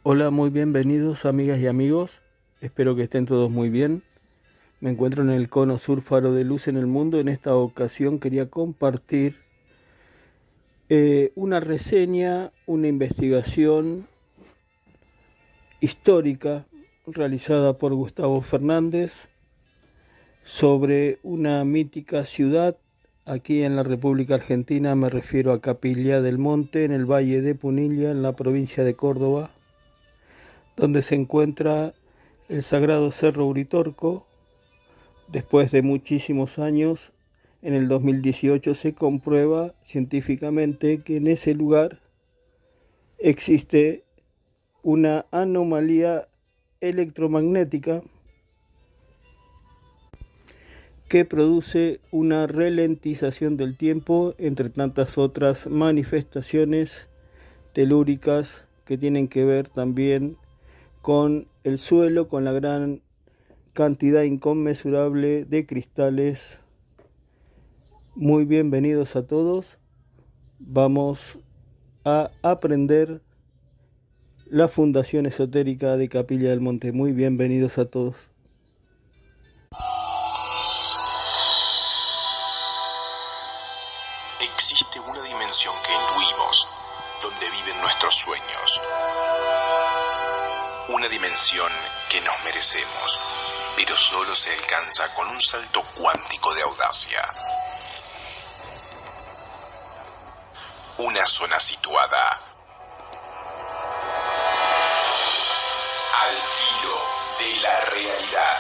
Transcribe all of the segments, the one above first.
Hola, muy bienvenidos amigas y amigos. Espero que estén todos muy bien. Me encuentro en el Cono Sur Faro de Luz en el Mundo. En esta ocasión quería compartir una reseña, una investigación histórica realizada por Gustavo Fernández sobre una mítica ciudad aquí en la República Argentina. Me refiero a Capilla del Monte, en el Valle de Punilla, en la provincia de Córdoba, donde se encuentra el sagrado Cerro Uritorco. Después de muchísimos años, en el 2018 se comprueba científicamente que en ese lugar existe una anomalía electromagnética que produce una ralentización del tiempo, entre tantas otras manifestaciones telúricas que tienen que ver también con el suelo, con la gran cantidad inconmensurable de cristales. Muy bienvenidos a todos. Vamos a aprender la Fundación Esotérica de Capilla del Monte. Muy bienvenidos a todos. Existe una dimensión que intuimos, donde viven nuestros sueños. Una dimensión que nos merecemos, pero solo se alcanza con un salto cuántico de audacia. Una zona situada al filo de la realidad.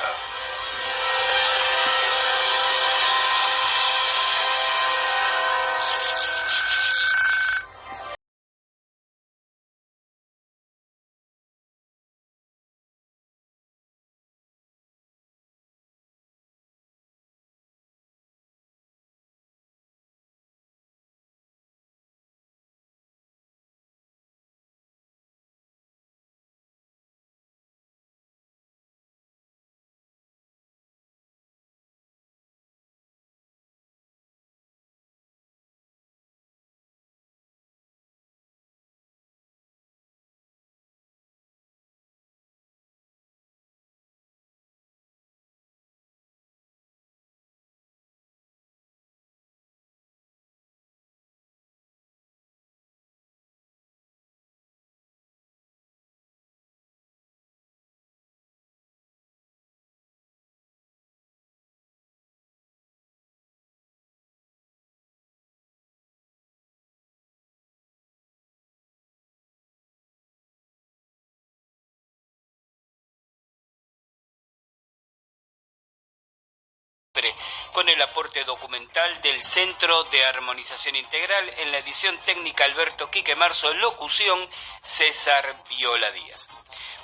Con el aporte documental del Centro de Armonización Integral, en la edición técnica Alberto Quique Marzo, locución César Viola Díaz.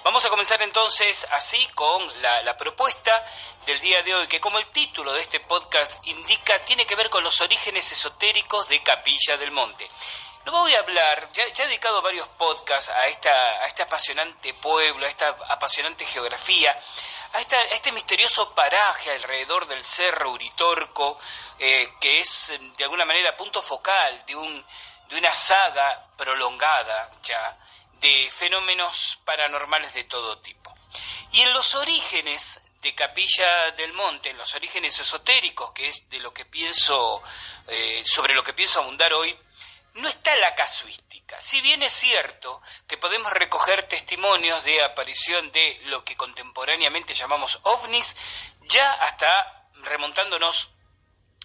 Vamos a comenzar entonces así con la propuesta del día de hoy, que como el título de este podcast indica, tiene que ver con los orígenes esotéricos de Capilla del Monte. No voy a hablar, ya he dedicado varios podcasts a este apasionante pueblo, a esta apasionante geografía, a este misterioso paraje alrededor del Cerro Uritorco, que es de alguna manera punto focal de una saga prolongada ya de fenómenos paranormales de todo tipo. Y en los orígenes de Capilla del Monte, en los orígenes esotéricos, que es de lo que pienso, sobre lo que pienso abundar hoy, no está la casuística. Si bien es cierto que podemos recoger testimonios de aparición de lo que contemporáneamente llamamos ovnis, ya hasta remontándonos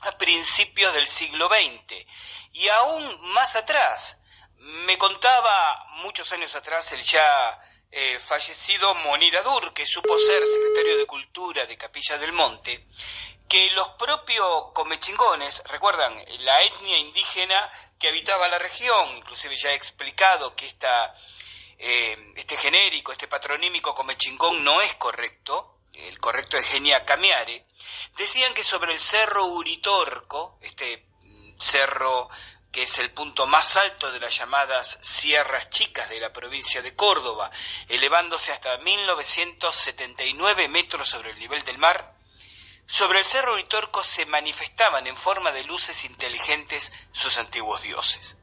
a principios del siglo XX y aún más atrás. Me contaba muchos años atrás el ya fallecido Monir Adur, que supo ser secretario de Cultura de Capilla del Monte, que los propios comechingones, recuerdan, la etnia indígena que habitaba la región, inclusive ya he explicado que este genérico, este patronímico comechingón no es correcto, el correcto es Genia Camiare, decían que sobre el Cerro Uritorco, este cerro que es el punto más alto de las llamadas Sierras Chicas de la provincia de Córdoba, elevándose hasta 1979 metros sobre el nivel del mar, sobre el Cerro Uritorco se manifestaban en forma de luces inteligentes sus antiguos dioses.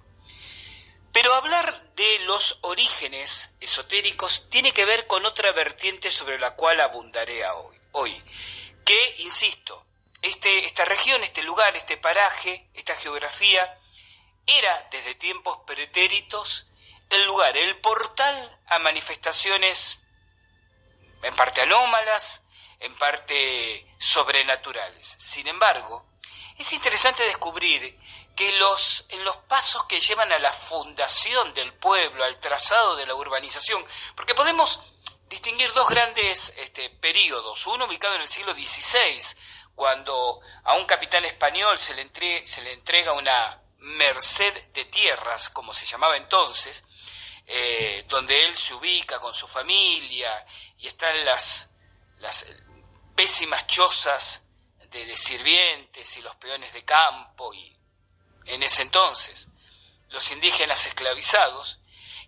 Pero hablar de los orígenes esotéricos tiene que ver con otra vertiente sobre la cual abundaré hoy, que, insisto, esta región, este lugar, este paraje, esta geografía, era desde tiempos pretéritos el lugar, el portal a manifestaciones en parte anómalas, en parte sobrenaturales. Sin embargo, es interesante descubrir que en los pasos que llevan a la fundación del pueblo, al trazado de la urbanización, porque podemos distinguir dos grandes períodos, uno ubicado en el siglo XVI, cuando a un capitán español se le entrega una merced de tierras, como se llamaba entonces, donde él se ubica con su familia y están las pésimas chozas de sirvientes y los peones de campo y en ese entonces los indígenas esclavizados,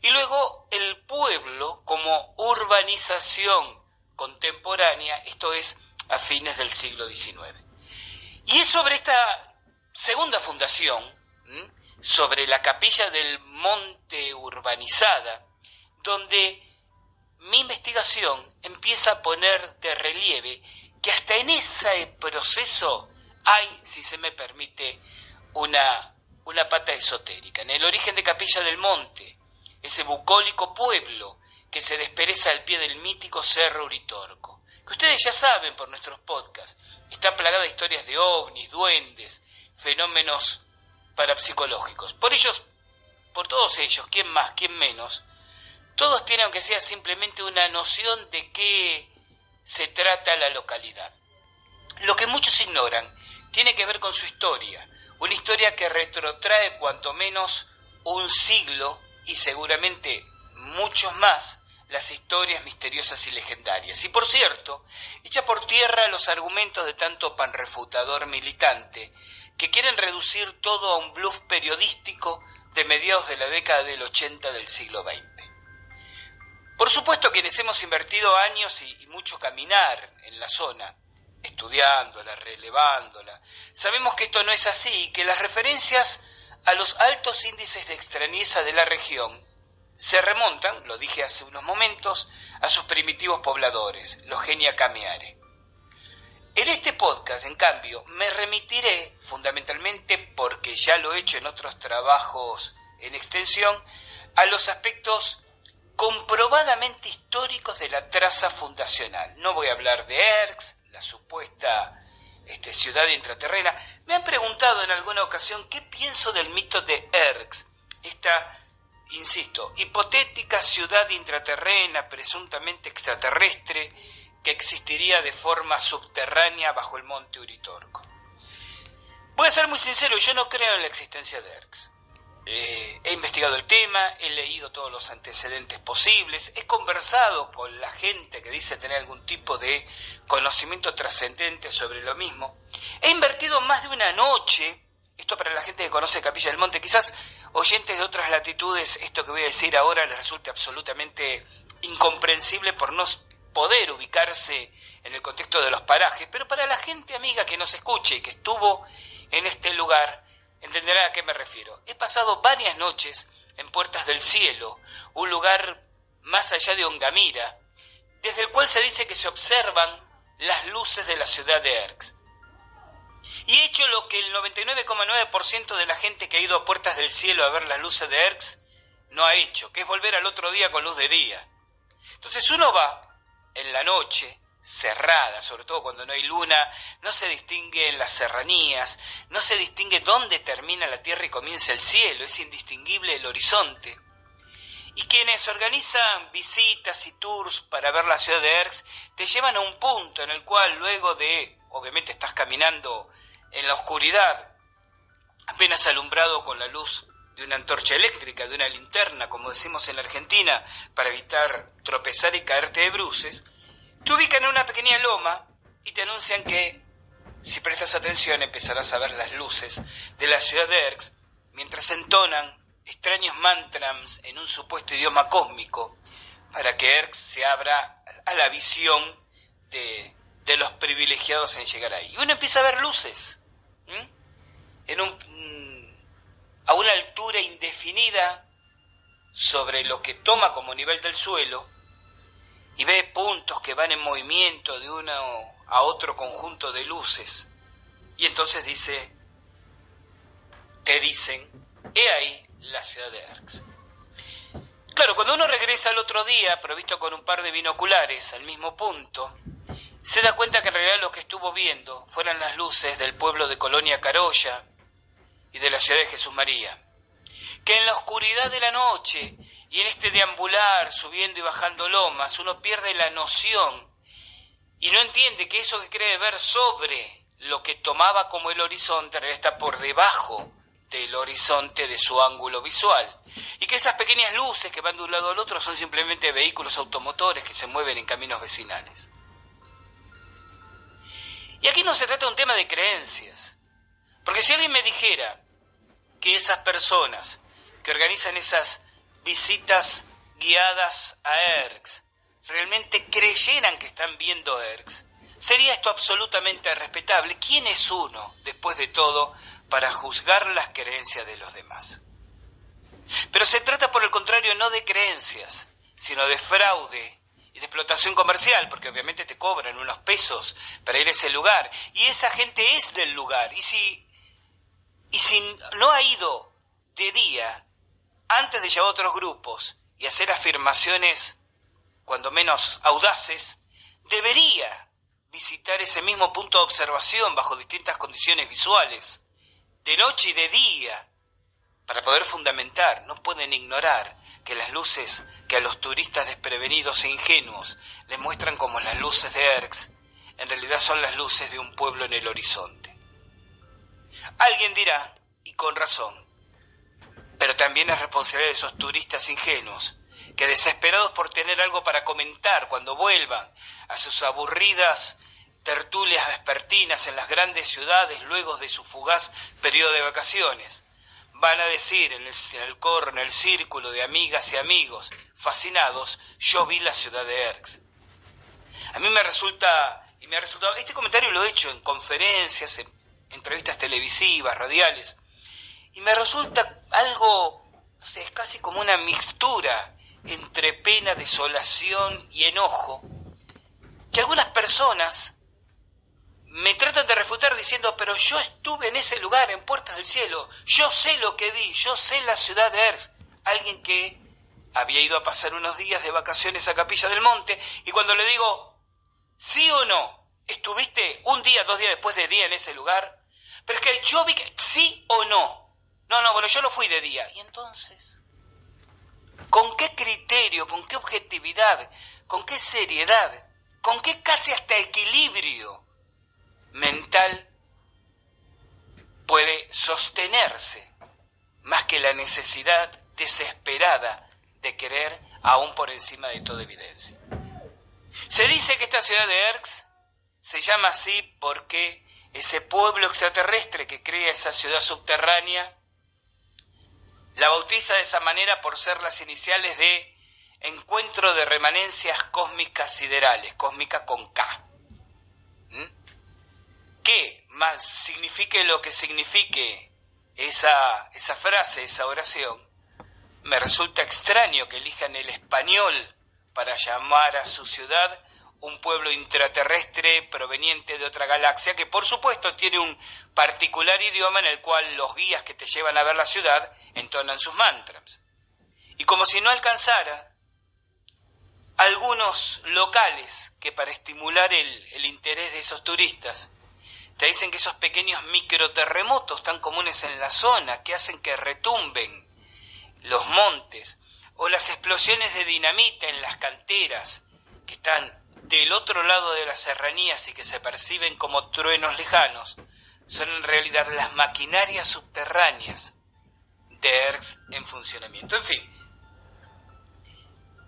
y luego el pueblo como urbanización contemporánea, esto es a fines del siglo XIX. Y es sobre esta segunda fundación, sobre la capilla del Monte urbanizada, donde mi investigación empieza a poner de relieve que hasta en ese proceso hay, si se me permite, una pata esotérica. En el origen de Capilla del Monte, ese bucólico pueblo que se despereza al pie del mítico Cerro Uritorco, que ustedes ya saben por nuestros podcasts, está plagada de historias de ovnis, duendes, fenómenos parapsicológicos. Por todos ellos, quién más, quién menos, todos tienen, aunque sea simplemente, una noción de qué se trata la localidad. Lo que muchos ignoran tiene que ver con su historia, una historia que retrotrae cuanto menos un siglo y seguramente muchos más las historias misteriosas y legendarias. Y por cierto, echa por tierra los argumentos de tanto panrefutador militante que quieren reducir todo a un bluff periodístico de mediados de la década del 80 del siglo XX. Por supuesto, quienes hemos invertido años y mucho caminar en la zona, estudiándola, relevándola, sabemos que esto no es así y que las referencias a los altos índices de extrañeza de la región se remontan, lo dije hace unos momentos, a sus primitivos pobladores, los Genia Cameare. En este podcast, en cambio, me remitiré fundamentalmente, porque ya lo he hecho en otros trabajos en extensión, a los aspectos comprobadamente históricos de la traza fundacional. No voy a hablar de Erx, la supuesta ciudad intraterrena. Me han preguntado en alguna ocasión qué pienso del mito de Erx, esta, insisto, hipotética ciudad intraterrena, presuntamente extraterrestre, que existiría de forma subterránea bajo el monte Uritorco. Voy a ser muy sincero, yo no creo en la existencia de Erx. He investigado el tema, he leído todos los antecedentes posibles, he conversado con la gente que dice tener algún tipo de conocimiento trascendente sobre lo mismo. He invertido más de una noche, esto para la gente que conoce Capilla del Monte, quizás oyentes de otras latitudes, esto que voy a decir ahora les resulte absolutamente incomprensible por no poder ubicarse en el contexto de los parajes, pero para la gente amiga que nos escuche y que estuvo en este lugar, entenderá a qué me refiero. He pasado varias noches en Puertas del Cielo, un lugar más allá de Ongamira, desde el cual se dice que se observan las luces de la ciudad de Erx. Y he hecho lo que el 99,9% de la gente que ha ido a Puertas del Cielo a ver las luces de Erx no ha hecho, que es volver al otro día con luz de día. Entonces uno va en la noche, cerrada, sobre todo cuando no hay luna, no se distingue en las serranías, no se distingue dónde termina la tierra y comienza el cielo, es indistinguible el horizonte. Y quienes organizan visitas y tours para ver la ciudad de Erx te llevan a un punto en el cual luego de, obviamente estás caminando en la oscuridad, apenas alumbrado con la luz de una antorcha eléctrica, de una linterna, como decimos en la Argentina, para evitar tropezar y caerte de bruces, te ubican en una pequeña loma y te anuncian que, si prestas atención, empezarás a ver las luces de la ciudad de Erx, mientras entonan extraños mantras en un supuesto idioma cósmico, para que Erx se abra a la visión de los privilegiados en llegar ahí. Y uno empieza a ver luces, a una altura indefinida sobre lo que toma como nivel del suelo y ve puntos que van en movimiento de uno a otro conjunto de luces. Y entonces te dicen, he ahí la ciudad de Erx. Claro, cuando uno regresa al otro día, provisto con un par de binoculares al mismo punto, se da cuenta que en realidad lo que estuvo viendo fueron las luces del pueblo de Colonia Carolla y de la ciudad de Jesús María. Que en la oscuridad de la noche y en este deambular, subiendo y bajando lomas, uno pierde la noción y no entiende que eso que cree ver sobre lo que tomaba como el horizonte en realidad está por debajo del horizonte de su ángulo visual, y que esas pequeñas luces que van de un lado al otro son simplemente vehículos automotores que se mueven en caminos vecinales. Y aquí no se trata de un tema de creencias, porque si alguien me dijera que esas personas que organizan esas visitas guiadas a Erx realmente creyeran que están viendo Erx, sería esto absolutamente respetable. ¿Quién es uno, después de todo, para juzgar las creencias de los demás? Pero se trata, por el contrario, no de creencias, sino de fraude y de explotación comercial, porque obviamente te cobran unos pesos para ir a ese lugar, y esa gente es del lugar, y si no ha ido de día, antes de llevar a otros grupos y hacer afirmaciones cuando menos audaces, debería visitar ese mismo punto de observación bajo distintas condiciones visuales, de noche y de día, para poder fundamentar. No pueden ignorar que las luces que a los turistas desprevenidos e ingenuos les muestran como las luces de Erx, en realidad son las luces de un pueblo en el horizonte. Alguien dirá, y con razón, pero también es responsabilidad de esos turistas ingenuos, que desesperados por tener algo para comentar cuando vuelvan a sus aburridas tertulias vespertinas en las grandes ciudades luego de su fugaz periodo de vacaciones, van a decir en el coro, en el círculo de amigas y amigos fascinados, yo vi la ciudad de Erx. A mí me ha resultado, este comentario lo he hecho en conferencias, en entrevistas televisivas, radiales, y me resulta algo, no sé, es casi como una mixtura entre pena, desolación y enojo, que algunas personas me tratan de refutar diciendo, pero yo estuve en ese lugar, en Puertas del Cielo, yo sé lo que vi, yo sé la ciudad de Erx. Alguien que había ido a pasar unos días de vacaciones a Capilla del Monte, y cuando le digo, ¿sí o no? ¿Estuviste un día, 2 días después de día en ese lugar? Pero es que yo vi que, ¿sí o no? No, bueno, yo no fui de día. ¿Y entonces? ¿Con qué criterio, con qué objetividad, con qué seriedad, con qué casi hasta equilibrio mental puede sostenerse más que la necesidad desesperada de querer aún por encima de toda evidencia? Se dice que esta ciudad de Erx se llama así porque ese pueblo extraterrestre que crea esa ciudad subterránea la bautiza de esa manera por ser las iniciales de Encuentro de Remanencias Cósmicas Siderales, cósmica con K. ¿Qué más signifique lo que signifique esa frase, esa oración? Me resulta extraño que elijan el español para llamar a su ciudad un pueblo intraterrestre proveniente de otra galaxia, que por supuesto tiene un particular idioma en el cual los guías que te llevan a ver la ciudad entonan sus mantras. Y como si no alcanzara, algunos locales que para estimular el interés de esos turistas te dicen que esos pequeños microterremotos tan comunes en la zona que hacen que retumben los montes, o las explosiones de dinamita en las canteras que están del otro lado de las serranías y que se perciben como truenos lejanos, son en realidad las maquinarias subterráneas de Erx en funcionamiento. En fin,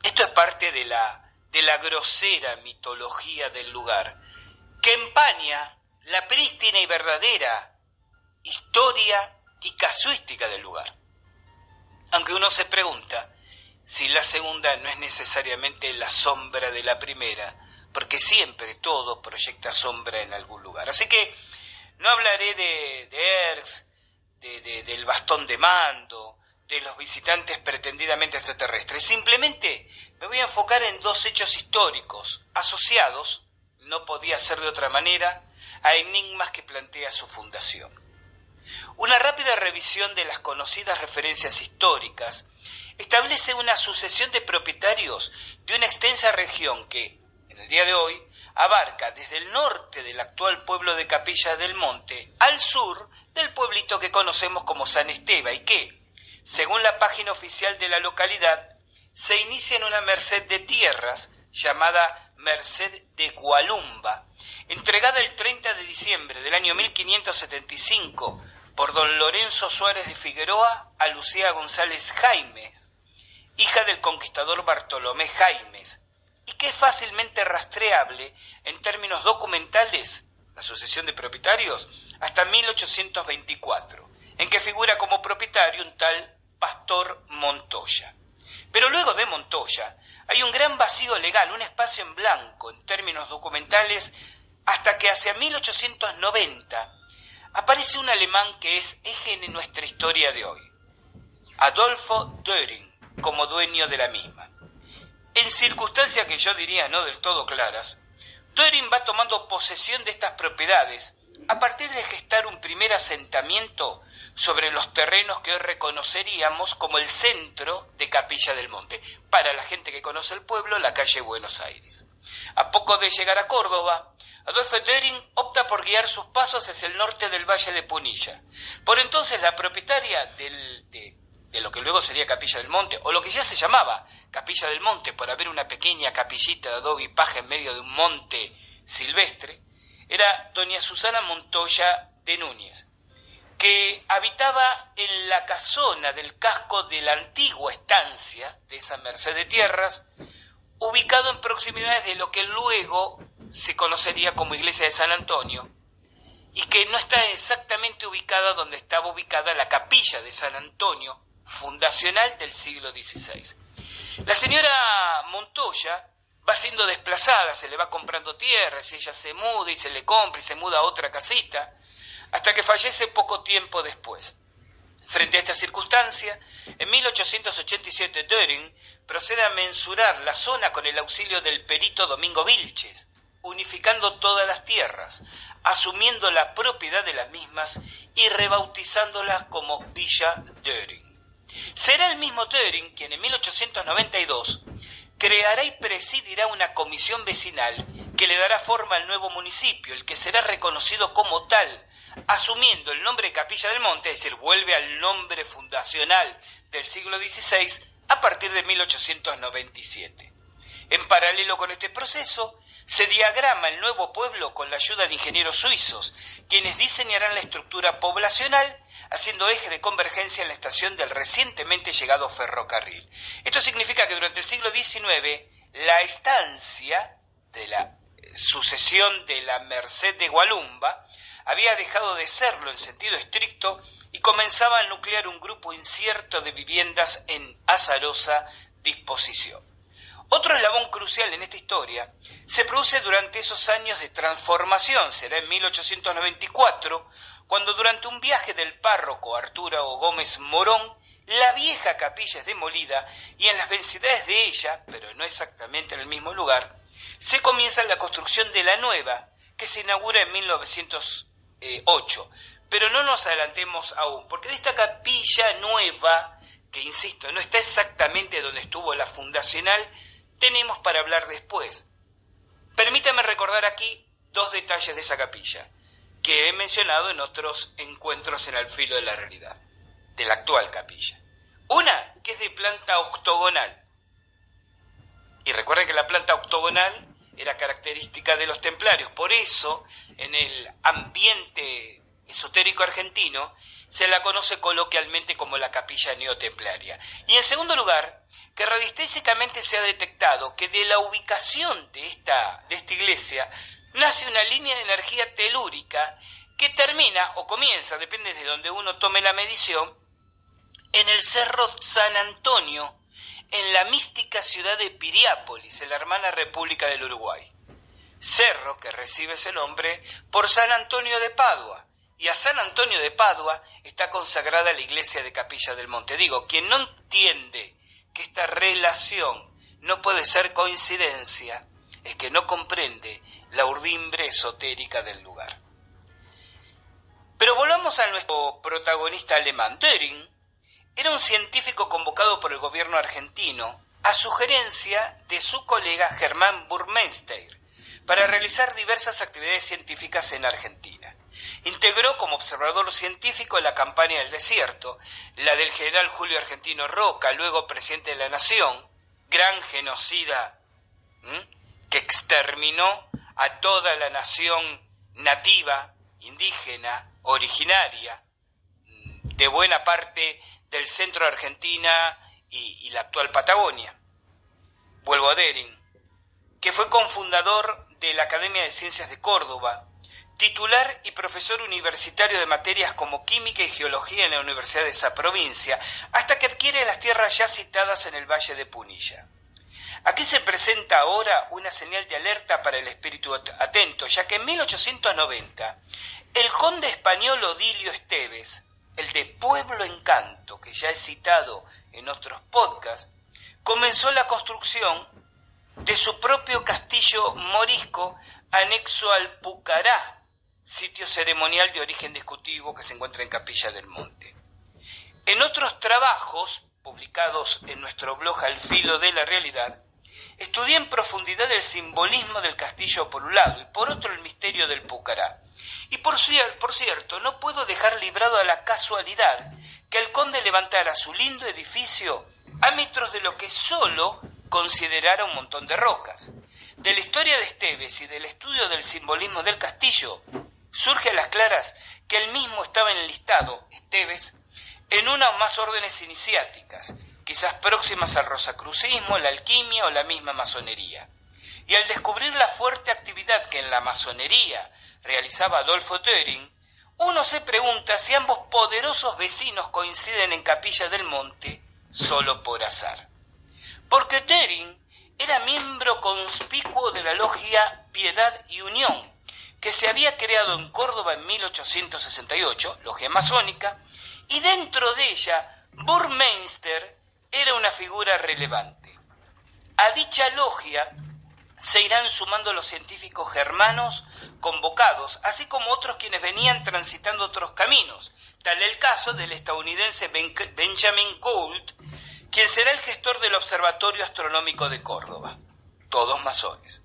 esto es parte de la grosera mitología del lugar, que empaña la prístina y verdadera historia y casuística del lugar. Aunque uno se pregunta si la segunda no es necesariamente la sombra de la primera, porque siempre todo proyecta sombra en algún lugar. Así que no hablaré de Erx, del bastón de mando, de los visitantes pretendidamente extraterrestres. Simplemente me voy a enfocar en dos hechos históricos asociados, no podía ser de otra manera, a enigmas que plantea su fundación. Una rápida revisión de las conocidas referencias históricas establece una sucesión de propietarios de una extensa región que, en el día de hoy, abarca desde el norte del actual pueblo de Capilla del Monte al sur del pueblito que conocemos como San Esteban y que, según la página oficial de la localidad, se inicia en una merced de tierras llamada Merced de Gualumba, entregada el 30 de diciembre del año 1575 por don Lorenzo Suárez de Figueroa a Lucía González Jaimes, hija del conquistador Bartolomé Jaimes, y que es fácilmente rastreable en términos documentales, la sucesión de propietarios, hasta 1824, en que figura como propietario un tal Pastor Montoya. Pero luego de Montoya hay un gran vacío legal, un espacio en blanco en términos documentales, hasta que hacia 1890 aparece un alemán que es eje en nuestra historia de hoy, Adolfo Döring, como dueño de la misma. En circunstancias que yo diría no del todo claras, Döring va tomando posesión de estas propiedades a partir de gestar un primer asentamiento sobre los terrenos que hoy reconoceríamos como el centro de Capilla del Monte. Para la gente que conoce el pueblo, la calle Buenos Aires. A poco de llegar a Córdoba, Adolfo Döring opta por guiar sus pasos hacia el norte del Valle de Punilla. Por entonces la propietaria de lo que luego sería Capilla del Monte, o lo que ya se llamaba Capilla del Monte por haber una pequeña capillita de adobe y paja en medio de un monte silvestre, era doña Susana Montoya de Núñez, que habitaba en la casona del casco de la antigua estancia de esa merced de tierras, ubicado en proximidades de lo que luego se conocería como Iglesia de San Antonio, y que no está exactamente ubicada donde estaba ubicada la capilla de San Antonio, fundacional del siglo XVI. La señora Montoya va siendo desplazada, se le va comprando tierras, ella se muda y se le compra y se muda a otra casita, hasta que fallece poco tiempo después. Frente a esta circunstancia, en 1887 Döring procede a mensurar la zona con el auxilio del perito Domingo Vilches, unificando todas las tierras, asumiendo la propiedad de las mismas y rebautizándolas como Villa Döring. Será el mismo Döring quien en 1892 creará y presidirá una comisión vecinal que le dará forma al nuevo municipio, el que será reconocido como tal, asumiendo el nombre de Capilla del Monte, es decir, vuelve al nombre fundacional del siglo XVI a partir de 1897. En paralelo con este proceso, se diagrama el nuevo pueblo con la ayuda de ingenieros suizos, quienes diseñarán la estructura poblacional, haciendo eje de convergencia en la estación del recientemente llegado ferrocarril. Esto significa que durante el siglo XIX, la estancia de la sucesión de la Merced de Gualumba había dejado de serlo en sentido estricto y comenzaba a nuclear un grupo incierto de viviendas en azarosa disposición. Otro eslabón crucial en esta historia se produce durante esos años de transformación. Será en 1894, cuando durante un viaje del párroco Arturo Gómez Morón, la vieja capilla es demolida y en las vecindades de ella, pero no exactamente en el mismo lugar, se comienza la construcción de la nueva, que se inaugura en 1908. Pero no nos adelantemos aún, porque de esta capilla nueva, que insisto, no está exactamente donde estuvo la fundacional, tenemos para hablar después. Permítame recordar aquí dos detalles de esa capilla, que he mencionado en otros encuentros en Al Filo de la Realidad, de la actual capilla. Una, que es de planta octogonal. Y recuerden que la planta octogonal era característica de los templarios. Por eso, en el ambiente esotérico argentino, se la conoce coloquialmente como la capilla neotemplaria. Y en segundo lugar, que radiestésicamente se ha detectado que de la ubicación de esta iglesia nace una línea de energía telúrica que termina o comienza, depende de donde uno tome la medición, en el Cerro San Antonio, en la mística ciudad de Piriápolis, en la hermana República del Uruguay. Cerro que recibe ese nombre por San Antonio de Padua, y a San Antonio de Padua está consagrada la iglesia de Capilla del Monte. Digo, quien no entiende que esta relación no puede ser coincidencia, es que no comprende la urdimbre esotérica del lugar. Pero volvamos a nuestro protagonista alemán. Göring era un científico convocado por el gobierno argentino a sugerencia de su colega Germán Burmeister para realizar diversas actividades científicas en Argentina. Integró como observador científico la campaña del desierto, la del general Julio Argentino Roca, luego presidente de la Nación, gran genocida, que exterminó a toda la nación nativa, indígena, originaria, de buena parte del centro de Argentina y la actual Patagonia. Vuelvo a Göring, que fue cofundador de la Academia de Ciencias de Córdoba, titular y profesor universitario de materias como química y geología en la Universidad de esa provincia, hasta que adquiere las tierras ya citadas en el Valle de Punilla. Aquí se presenta ahora una señal de alerta para el espíritu atento, ya que en 1890 el conde español Odilio Esteves, el de Pueblo Encanto, que ya he citado en otros podcasts, comenzó la construcción de su propio castillo morisco anexo al Pucará, sitio ceremonial de origen discutido que se encuentra en Capilla del Monte. En otros trabajos, publicados en nuestro blog Al Filo de la Realidad, estudié en profundidad el simbolismo del castillo por un lado y por otro el misterio del Pucará. Y por cierto, no puedo dejar librado a la casualidad que el conde levantara su lindo edificio a metros de lo que solo considerara un montón de rocas. De la historia de Esteves y del estudio del simbolismo del castillo, surge a las claras que él mismo estaba enlistado, Esteves, en una o más órdenes iniciáticas, quizás próximas al rosacrucismo, la alquimia o la misma masonería. Y al descubrir la fuerte actividad que en la masonería realizaba Adolfo Göring, uno se pregunta si ambos poderosos vecinos coinciden en Capilla del Monte solo por azar. Porque Göring era miembro conspicuo de la logia Piedad y Unión, que se había creado en Córdoba en 1868, logia masónica, y dentro de ella Burmeister era una figura relevante. A dicha logia se irán sumando los científicos germanos convocados, así como otros quienes venían transitando otros caminos, tal el caso del estadounidense Benjamin Gould, quien será el gestor del Observatorio Astronómico de Córdoba, todos masones.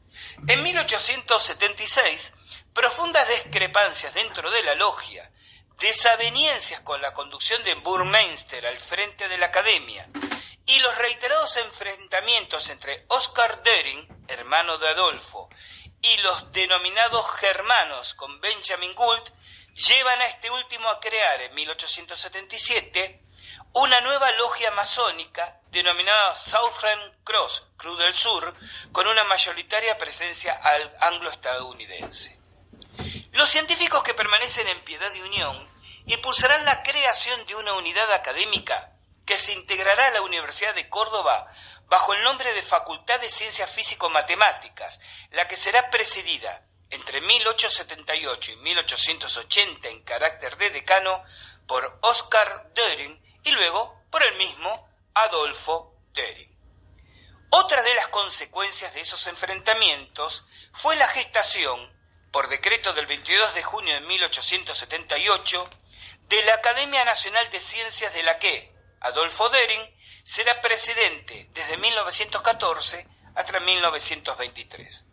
En 1876, profundas discrepancias dentro de la logia, desavenencias con la conducción de Burmeister al frente de la academia y los reiterados enfrentamientos entre Oskar Göring, hermano de Adolfo, y los denominados germanos con Benjamin Gould, llevan a este último a crear en 1877 una nueva logia masónica denominada Southern Cross, Cruz del Sur, con una mayoritaria presencia anglo-estadounidense. Los científicos que permanecen en Piedad y Unión impulsarán la creación de una unidad académica que se integrará a la Universidad de Córdoba bajo el nombre de Facultad de Ciencias Físico-Matemáticas, la que será presidida entre 1878 y 1880 en carácter de decano por Oskar Göring y luego por el mismo Adolfo Göring. Otra de las consecuencias de esos enfrentamientos fue la gestación, por decreto del 22 de junio de 1878, de la Academia Nacional de Ciencias, de la que Adolfo Göring será presidente desde 1914 hasta 1923.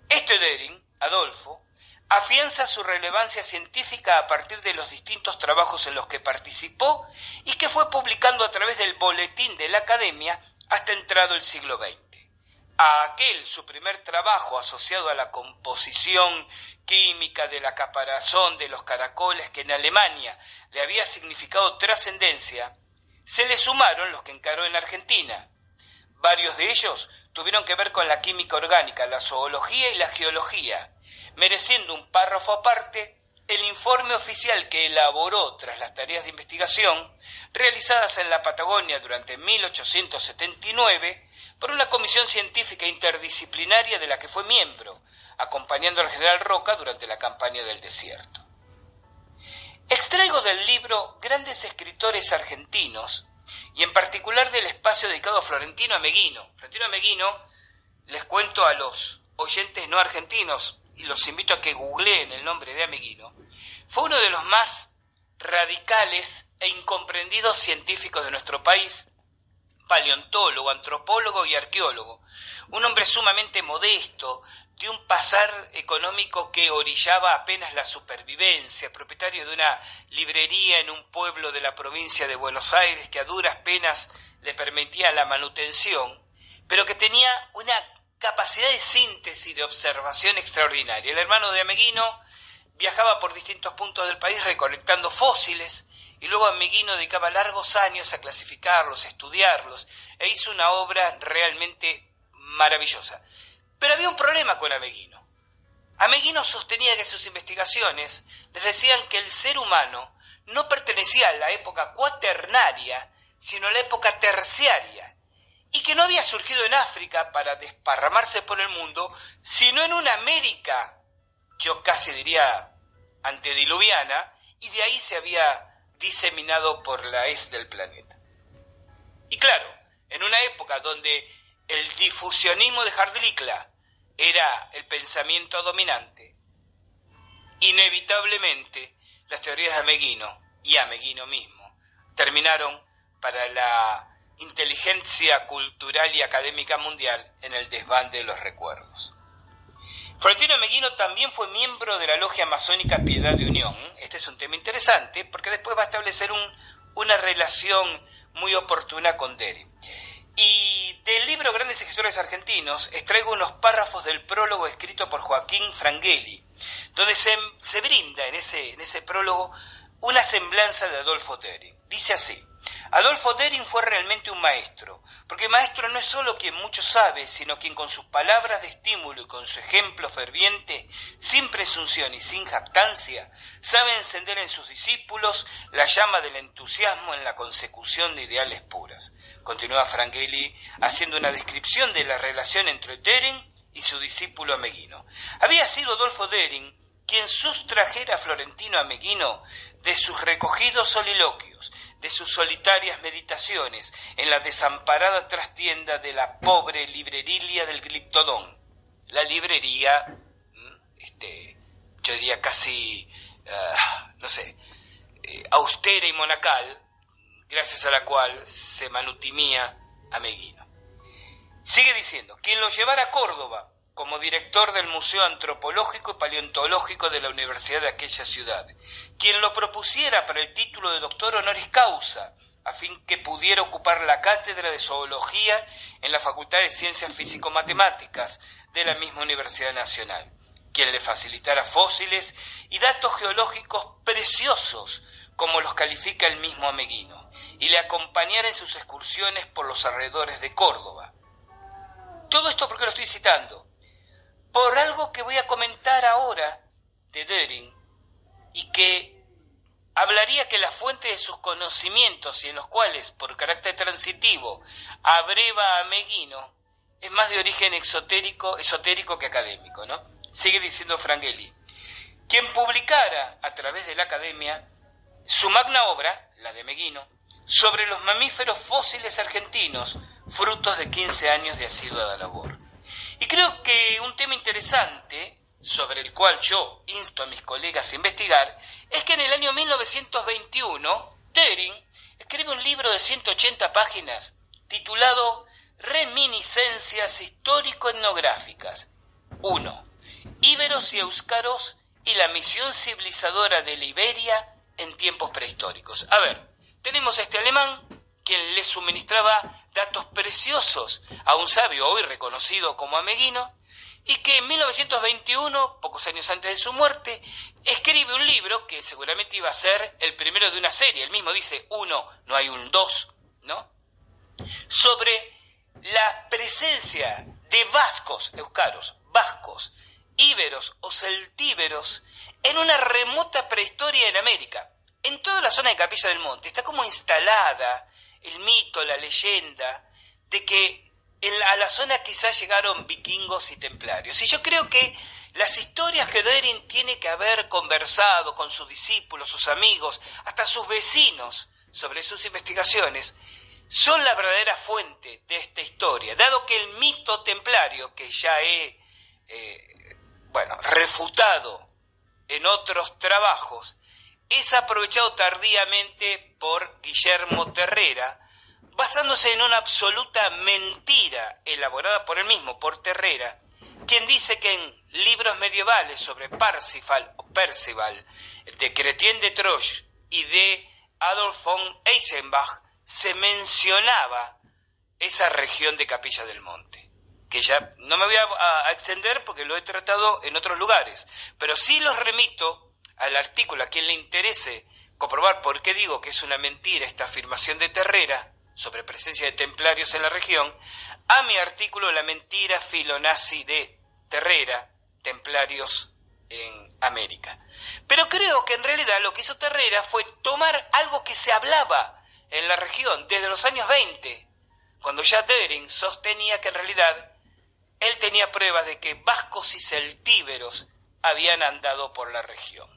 Este Göring, Adolfo, afianza su relevancia científica a partir de los distintos trabajos en los que participó y que fue publicando a través del boletín de la Academia hasta entrado el siglo XX. A aquel, su primer trabajo asociado a la composición química de la caparazón de los caracoles, que en Alemania le había significado trascendencia, se le sumaron los que encaró en Argentina. Varios de ellos tuvieron que ver con la química orgánica, la zoología y la geología, mereciendo un párrafo aparte el informe oficial que elaboró tras las tareas de investigación realizadas en la Patagonia durante 1879 por una comisión científica interdisciplinaria de la que fue miembro, acompañando al general Roca durante la campaña del desierto. Extraigo del libro Grandes Escritores Argentinos, y en particular del espacio dedicado a Florentino Ameghino. Florentino Ameghino, les cuento a los oyentes no argentinos, y los invito a que googleen el nombre de Ameghino, fue uno de los más radicales e incomprendidos científicos de nuestro país, paleontólogo, antropólogo y arqueólogo, un hombre sumamente modesto, de un pasar económico que orillaba apenas la supervivencia, propietario de una librería en un pueblo de la provincia de Buenos Aires que a duras penas le permitía la manutención, pero que tenía una capacidad de síntesis, de observación extraordinaria. El hermano de Ameghino viajaba por distintos puntos del país recolectando fósiles, y luego Ameghino dedicaba largos años a clasificarlos, a estudiarlos, e hizo una obra realmente maravillosa. Pero había un problema con Ameghino. Ameghino sostenía que sus investigaciones les decían que el ser humano no pertenecía a la época cuaternaria, sino a la época terciaria, y que no había surgido en África para desparramarse por el mundo, sino en una América, yo casi diría antediluviana, y de ahí se había diseminado por la haz del planeta. Y claro, en una época donde el difusionismo de Hardlickla era el pensamiento dominante, inevitablemente las teorías de Ameghino y Ameghino mismo terminaron para la inteligencia cultural y académica mundial en el desván de los recuerdos. Florentino Ameghino también fue miembro de la logia masónica Piedad de Unión. Este es un tema interesante porque después va a establecer una relación muy oportuna con Dering. Y del libro Grandes Escritores Argentinos extraigo unos párrafos del prólogo escrito por Joaquín Frangelli, donde se brinda en ese prólogo una semblanza de Adolfo Dering. Dice así: Adolfo Dering fue realmente un maestro, porque maestro no es solo quien mucho sabe, sino quien con sus palabras de estímulo y con su ejemplo ferviente, sin presunción y sin jactancia, sabe encender en sus discípulos la llama del entusiasmo en la consecución de ideales puras. Continúa Frangelli haciendo una descripción de la relación entre Dering y su discípulo Ameghino. Había sido Adolfo Dering quien sustrajera a Florentino Ameghino de sus recogidos soliloquios, de sus solitarias meditaciones en la desamparada trastienda de la pobre librería del Gliptodón. La librería, yo diría casi, austera y monacal, gracias a la cual se manutimía Ameghino. Sigue diciendo: quien lo llevara a Córdoba como director del Museo Antropológico y Paleontológico de la Universidad de aquella ciudad, quien lo propusiera para el título de doctor honoris causa, a fin que pudiera ocupar la cátedra de zoología en la Facultad de Ciencias Físico-Matemáticas de la misma Universidad Nacional, quien le facilitara fósiles y datos geológicos preciosos, como los califica el mismo Ameghino, y le acompañara en sus excursiones por los alrededores de Córdoba. Todo esto, ¿por qué lo estoy citando? Por algo que voy a comentar ahora de Dering, y que hablaría que la fuente de sus conocimientos, y en los cuales, por carácter transitivo, abreva a Ameghino, es más de origen esotérico que académico, ¿no? Sigue diciendo Frangelli: quien publicara a través de la academia su magna obra, la de Ameghino, sobre los mamíferos fósiles argentinos, frutos de 15 años de asidua labor. Y creo que un tema interesante, sobre el cual yo insto a mis colegas a investigar, es que en el año 1921, Dering escribe un libro de 180 páginas, titulado Reminiscencias histórico-etnográficas. 1. Íberos y Éuskaros y la misión civilizadora de la Iberia en tiempos prehistóricos. A ver, tenemos a este alemán, quien le suministraba datos preciosos a un sabio hoy reconocido como Ameghino, y que en 1921, pocos años antes de su muerte, escribe un libro que seguramente iba a ser el primero de una serie. Él mismo dice 1, no hay un 2, ¿no? Sobre la presencia de vascos, éuskaros, vascos, íberos o celtíberos en una remota prehistoria en América. En toda la zona de Capilla del Monte está como instalada el mito, la leyenda, de que a la zona quizás llegaron vikingos y templarios. Y yo creo que las historias que Dering tiene que haber conversado con sus discípulos, sus amigos, hasta sus vecinos sobre sus investigaciones, son la verdadera fuente de esta historia, dado que el mito templario, que ya he refutado en otros trabajos, es aprovechado tardíamente por Guillermo Terrera, basándose en una absoluta mentira elaborada por él mismo, por Terrera, quien dice que en libros medievales sobre Percival, de Chrétien de Troyes y de Adolf von Eisenbach, se mencionaba esa región de Capilla del Monte, que ya no me voy a extender porque lo he tratado en otros lugares, pero sí los remito al artículo a quien le interese comprobar por qué digo que es una mentira esta afirmación de Terrera sobre presencia de templarios en la región, a mi artículo La mentira filonazi de Terrera, templarios en América. Pero creo que en realidad lo que hizo Terrera fue tomar algo que se hablaba en la región desde los años 20, cuando ya Dering sostenía que en realidad él tenía pruebas de que vascos y celtíberos habían andado por la región.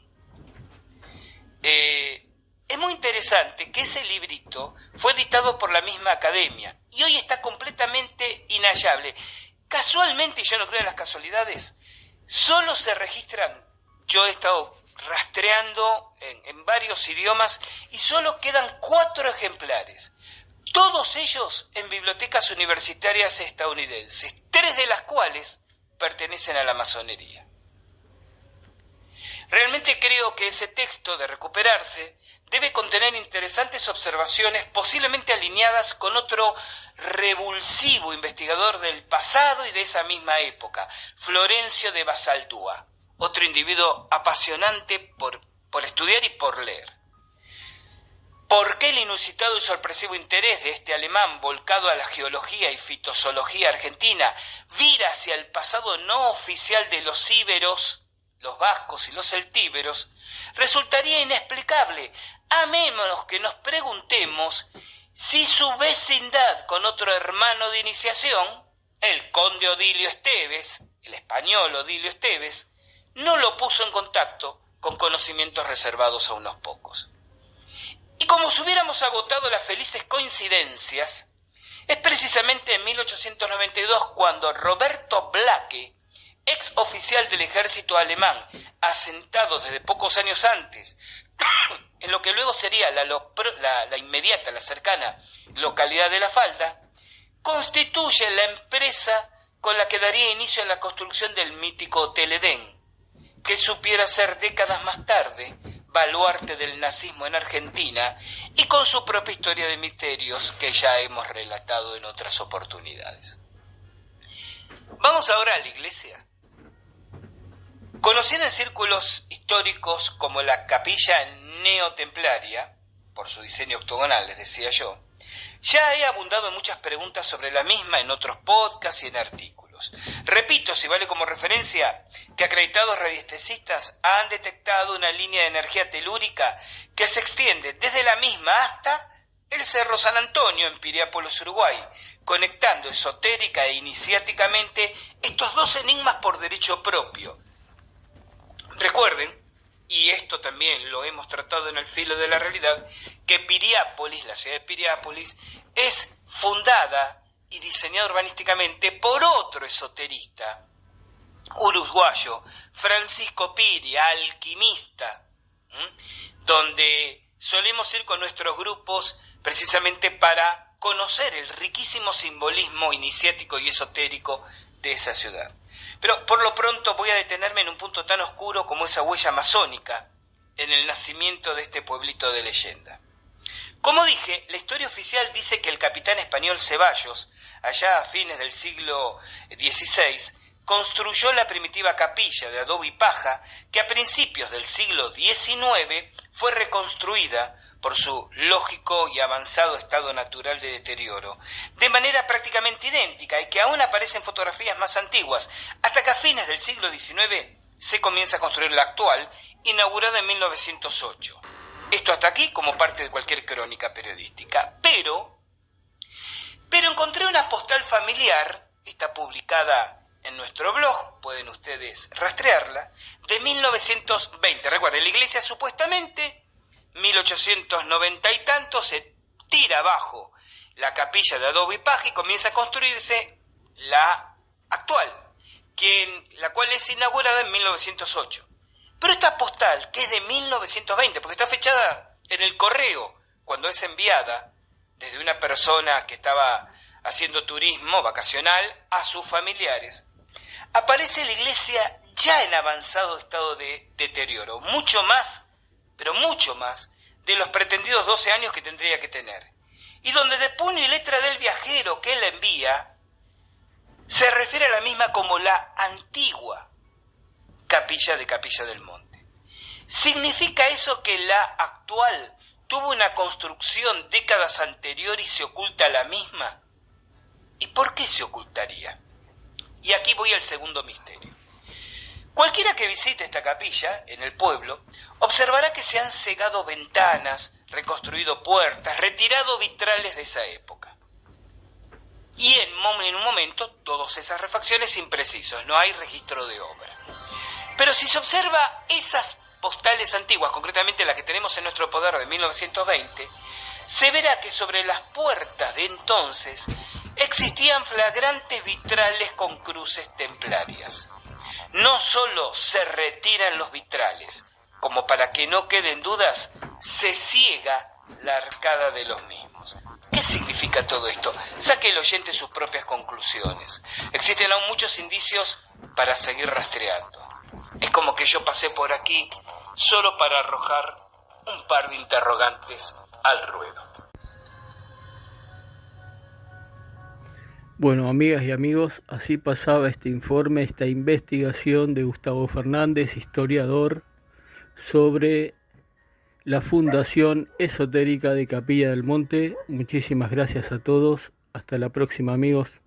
Es muy interesante que ese librito fue editado por la misma academia y hoy está completamente inhallable. Casualmente, y yo no creo en las casualidades, solo se registran, yo he estado rastreando en varios idiomas y solo quedan 4 ejemplares, todos ellos en bibliotecas universitarias estadounidenses, 3 de las cuales pertenecen a la masonería. Realmente creo que ese texto de recuperarse debe contener interesantes observaciones posiblemente alineadas con otro revulsivo investigador del pasado y de esa misma época, Florencio de Basaldúa, otro individuo apasionante por estudiar y por leer. ¿Por qué el inusitado y sorpresivo interés de este alemán volcado a la geología y fitozoología argentina vira hacia el pasado no oficial de los íberos, los vascos y los celtíberos? Resultaría inexplicable, a menos que nos preguntemos si su vecindad con otro hermano de iniciación, el conde Odilio Esteves, el español Odilio Esteves, no lo puso en contacto con conocimientos reservados a unos pocos. Y como si hubiéramos agotado las felices coincidencias, es precisamente en 1892 cuando Roberto Blake, ex oficial del ejército alemán, asentado desde pocos años antes, en lo que luego sería la inmediata, la cercana localidad de La Falda, constituye la empresa con la que daría inicio a la construcción del mítico Hotel Edén, que supiera ser décadas más tarde baluarte del nazismo en Argentina y con su propia historia de misterios que ya hemos relatado en otras oportunidades. Vamos ahora a la iglesia. Conocida en círculos históricos como la capilla neotemplaria, por su diseño octogonal, les decía yo, ya he abundado en muchas preguntas sobre la misma en otros podcasts y en artículos. Repito, si vale como referencia, que acreditados radiestesistas han detectado una línea de energía telúrica que se extiende desde la misma hasta el Cerro San Antonio en Piriápolis, Uruguay, conectando esotérica e iniciáticamente estos dos enigmas por derecho propio. Recuerden, y esto también lo hemos tratado en el filo de la realidad, que Piriápolis, la ciudad de Piriápolis, es fundada y diseñada urbanísticamente por otro esoterista uruguayo, Francisco Piri, alquimista, donde solemos ir con nuestros grupos precisamente para conocer el riquísimo simbolismo iniciático y esotérico de esa ciudad. Pero por lo pronto voy a detenerme en un punto tan oscuro como esa huella masónica en el nacimiento de este pueblito de leyenda. Como dije, la historia oficial dice que el capitán español Ceballos, allá a fines del siglo XVI, construyó la primitiva capilla de adobe y paja que a principios del siglo XIX fue reconstruida por su lógico y avanzado estado natural de deterioro, de manera prácticamente idéntica y que aún aparecen fotografías más antiguas, hasta que a fines del siglo XIX se comienza a construir la actual, inaugurada en 1908. Esto hasta aquí como parte de cualquier crónica periodística, pero en encontré una postal familiar, está publicada en nuestro blog, pueden ustedes rastrearla, de 1920. Recuerden, la iglesia supuestamente, 1890 y tanto, se tira abajo la capilla de adobe y paja y comienza a construirse la actual, la cual es inaugurada en 1908. Pero esta postal, que es de 1920, porque está fechada en el correo, cuando es enviada desde una persona que estaba haciendo turismo vacacional a sus familiares, aparece la iglesia ya en avanzado estado de deterioro, mucho más, pero mucho más, de los pretendidos 12 años que tendría que tener. Y donde de puño y letra del viajero que él la envía, se refiere a la misma como la antigua Capilla del Monte. ¿Significa eso que la actual tuvo una construcción décadas anterior y se oculta la misma? ¿Y por qué se ocultaría? Y aquí voy al segundo misterio. Cualquiera que visite esta capilla en el pueblo observará que se han cegado ventanas, reconstruido puertas, retirado vitrales de esa época. Y en un momento todas esas refacciones imprecisos, no hay registro de obra. Pero si se observa esas postales antiguas, concretamente la que tenemos en nuestro poder de 1920, se verá que sobre las puertas de entonces existían flagrantes vitrales con cruces templarias. No solo se retiran los vitrales, como para que no queden dudas, se ciega la arcada de los mismos. ¿Qué significa todo esto? Saque el oyente sus propias conclusiones. Existen aún muchos indicios para seguir rastreando. Es como que yo pasé por aquí solo para arrojar un par de interrogantes al ruedo. Bueno, amigas y amigos, así pasaba este informe, esta investigación de Gustavo Fernández, historiador, sobre la Fundación Esotérica de Capilla del Monte. Muchísimas gracias a todos. Hasta la próxima, amigos.